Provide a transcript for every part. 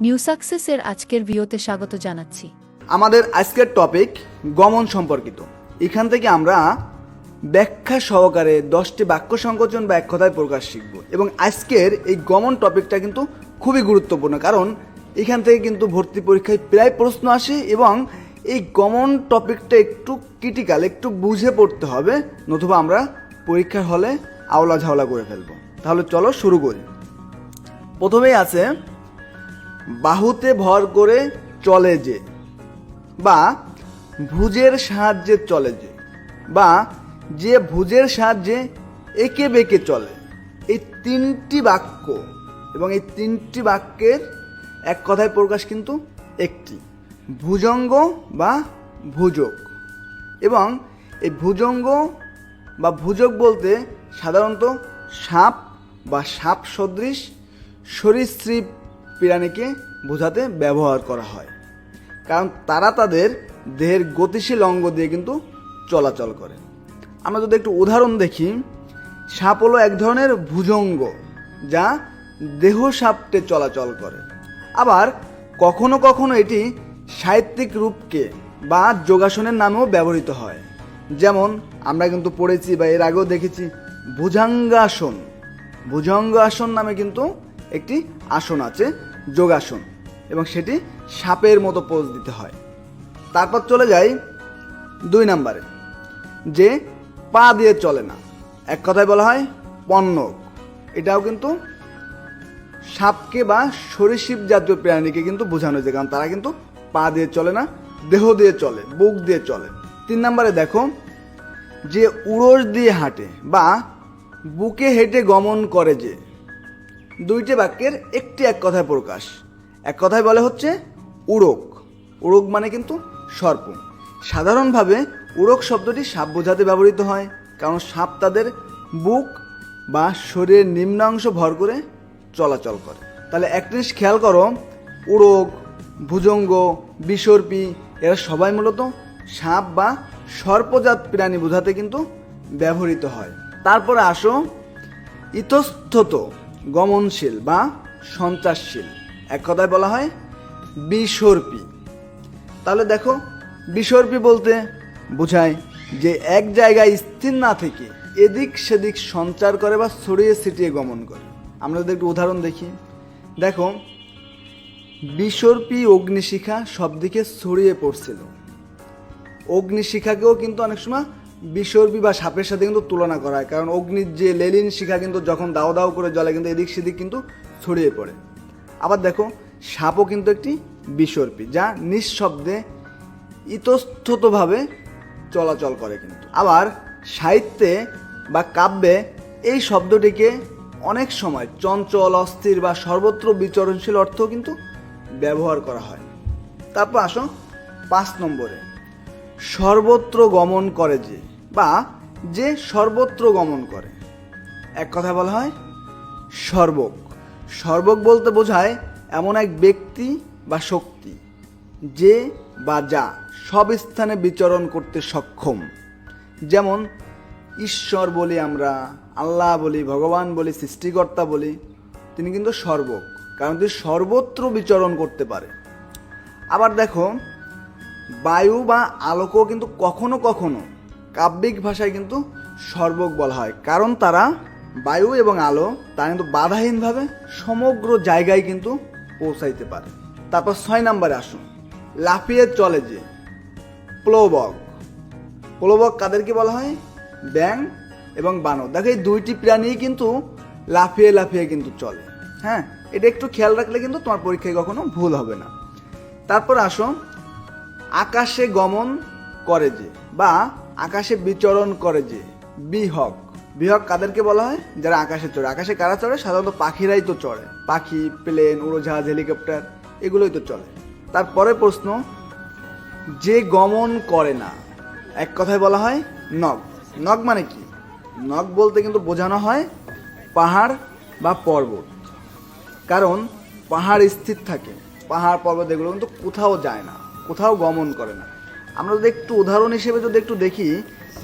New সাকসেসের আজকের ভিডিওতে স্বাগত জানাচ্ছি। আমাদের আজকের টপিক গমন সম্পর্কিত। এখান থেকে আমরা ব্যাখ্যা সহকারে 10টি বাক্য সংকোচন বা এক কথায় প্রকাশ শিখব। এবং আজকের এই গমন টপিকটা কিন্তু খুবই গুরুত্বপূর্ণ, কারণ এখান থেকে কিন্তু ভর্তি পরীক্ষায় প্রায় প্রশ্ন আসে এবং এই গমন টপিকটা একটু ক্রিটিক্যাল, একটু বুঝে পড়তে হবে, নতুবা আমরা পরীক্ষার হলে আওলা ঝাওলা করে ফেলবো। তাহলে চলো শুরু করি। প্রথমেই আছে বাহুতে ভর করে চলে যে, বা ভুজের সাহায্যে চলে যে, বা যে ভুজের সাহায্যে এঁকে বেঁকে চলে। এই তিনটি বাক্য এবং এই তিনটি বাক্যের এক কথায় প্রকাশ কিন্তু একটি, ভুজঙ্গ বা ভুজক। এবং এই ভুজঙ্গ বা ভুজক বলতে সাধারণত সাপ বা সাপ সদৃশ সরীসৃপ প্রাণীকে বোঝাতে ব্যবহার করা হয়, কারণ তারা তাদের দেহের গতিশীল অঙ্গ দিয়ে কিন্তু চলাচল করে। আমরা যদি একটু উদাহরণ দেখি, সাপ হলো এক ধরনের ভুজঙ্গ যা দেহ সাপটে চলাচল করে। আবার কখনো কখনো এটি সাহিত্যিক রূপকে বা যোগাসনের নামেও ব্যবহৃত হয়। যেমন আমরা কিন্তু পড়েছি বা এর আগেও দেখেছি ভুজঙ্গাসন। ভুজঙ্গাসন নামে কিন্তু একটি আসন আছে, যোগাসন, এবং সেটি সাপের মতো পোজ দিতে হয়। তারপর চলে যাই 2 নম্বরে, যে পা দিয়ে চলে না, এক কথায় বলা হয় পণ্যক। এটাও কিন্তু সাপকে বা সরীসৃপ জাতীয় প্রাণীকে কিন্তু বোঝানো যায়, কারণ তারা কিন্তু পা দিয়ে চলে না, দেহ দিয়ে চলে, বুক দিয়ে চলে। 3 নম্বরে দেখো, যে উড়োস দিয়ে হাঁটে বা বুকে হেঁটে গমন করে যে। দুইটি বাক্যের একটি এক কথায় প্রকাশ। এক কথায় বলে হচ্ছে উড়ক। উড়ক মানে কিন্তু সর্প। সাধারণভাবে উড়ক শব্দটি সাপ বোঝাতে ব্যবহৃত হয়, কারণ সাপ তাদের বুক বা শরীরের নিম্নাংশ ভর করে চলাচল করে। তাহলে এক জিনিস খেয়াল করো, উড়ক, ভুজঙ্গ, বিসর্পী এরা সবাই মূলত সাপ বা সর্পজাত প্রাণী বোঝাতে কিন্তু ব্যবহৃত হয়। তারপরে আসো ইতস্তত গমনশীল বা সঞ্চারশীল, এক কথায় বলা হয় বিসর্পী। তাহলে দেখো, বিসর্পী বলতে বোঝায় যে এক জায়গায় স্থির না থেকে এদিক সেদিক সঞ্চার করে বা ছড়িয়ে ছিটিয়ে গমন করে। আমরা যদি একটু উদাহরণ দেখি, দেখো, বিসর্পী অগ্নিশিখা সব দিকে ছড়িয়ে পড়ছিল। অগ্নিশিখাকেও কিন্তু অনেক সময় বিসর্পী বা সাপের সাথে কিন্তু তুলনা করা হয়, কারণ অগ্নির যে লেলিন শিখা কিন্তু যখন দাও দাও করে জ্বলে কিন্তু এদিক সেদিক কিন্তু ছড়িয়ে পড়ে। আবার দেখো, সাপও কিন্তু একটি বিসর্পী যা নিঃশব্দে ইতস্ততভাবে চলাচল করে কিন্তু। আবার সাহিত্যে বা কাব্যে এই শব্দটিকে অনেক সময় চঞ্চল, অস্থির বা সর্বত্র বিচরণশীল অর্থও কিন্তু ব্যবহার করা হয়। তারপর আসো 5 নম্বরে, সর্বত্র গমন করে যে, বা যে সর্বত্র গমন করে, এক কথা বলা হয় সর্বক। সর্বক বলতে বোঝায় এমন এক ব্যক্তি বা শক্তি যে বা যা সব স্থানে বিচরণ করতে সক্ষম। যেমন ঈশ্বর বলি আমরা, আল্লাহ বলি, ভগবান বলি, সৃষ্টিকর্তা বলি, তিনি কিন্তু সর্বক, কারণ তিনি সর্বত্র বিচরণ করতে পারে। আবার দেখো, বায়ু বা আলোকও কিন্তু কখনো কখনো কাব্যিক ভাষায় কিন্তু সর্বক বলা হয়, কারণ তারা, বায়ু এবং আলো, তারা কিন্তু বাধাহীনভাবে সমগ্র জায়গায় কিন্তু পৌঁছাইতে পারে। তারপর 6 নম্বরে আসুন, লাফিয়ে চলে যে, প্লবক। প্লবক কাদেরকে বলা হয়? ব্যাং এবং বানর। দেখো, এই দুইটি প্রাণী কিন্তু লাফিয়ে লাফিয়ে কিন্তু চলে। হ্যাঁ, এটা একটু খেয়াল রাখলে কিন্তু তোমার পরীক্ষায় কখনো ভুল হবে না। তারপর আসো, আকাশে গমন করে যে, বা আকাশে বিচরণ করে যে, বিহক। বিহক কাদেরকে বলা হয়? যারা আকাশে চড়ে। আকাশে কারা চড়ে? সাধারণত পাখিরাই তো চড়ে। পাখি, প্লেন, উড়োজাহাজ, হেলিকপ্টার এগুলোই তো চলে। তারপরে প্রশ্ন, যে গমন করে না, এক কথায় বলা হয় নগ। নগ মানে কি? নগ বলতে কিন্তু বোঝানো হয় পাহাড় বা পর্বত, কারণ পাহাড় স্থির থাকে, পাহাড় পর্বত এগুলো কিন্তু কোথাও যায় না, কোথাও গমন করে না। আমরা যদি একটু উদাহরণ হিসেবে যদি একটু দেখি,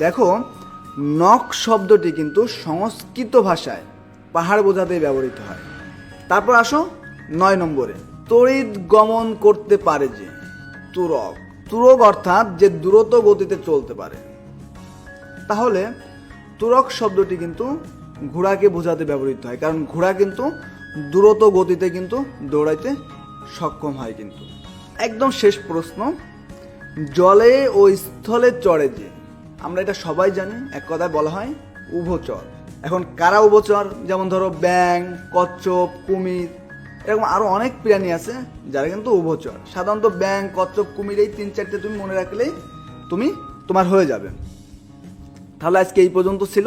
দেখো, নখ শব্দটি কিন্তু সংস্কৃত ভাষায় পাহাড় বোঝাতেই ব্যবহৃত হয়। তারপর আসো 9 নম্বরে, তড়িৎ গমন করতে পারে যে। তুরক, তুরক অর্থাৎ যে দ্রুত গতিতে চলতে পারে। তাহলে তুরক শব্দটি কিন্তু ঘোড়াকে বোঝাতে ব্যবহৃত হয়, কারণ ঘোড়া কিন্তু দ্রুত গতিতে কিন্তু দৌড়াইতে সক্ষম হয়। কিন্তু একদম শেষ প্রশ্ন, জলে ও স্থলে চড়ে যে। আমরা এটা সবাই জানি, এক কথায় বলা হয় উভচর। এখন কারা উভচর? যেমন ধরো ব্যাং, কচ্ছপ, কুমির, এরকম আরো অনেক প্রাণী আছে যারা কিন্তু উভচর। সাধারণত ব্যাং, কচ্ছপ, কুমির এই 3-4টে তুমি মনে রাখলেই তোমার হয়ে যাবে। তাহলে আজকে এই পর্যন্ত ছিল।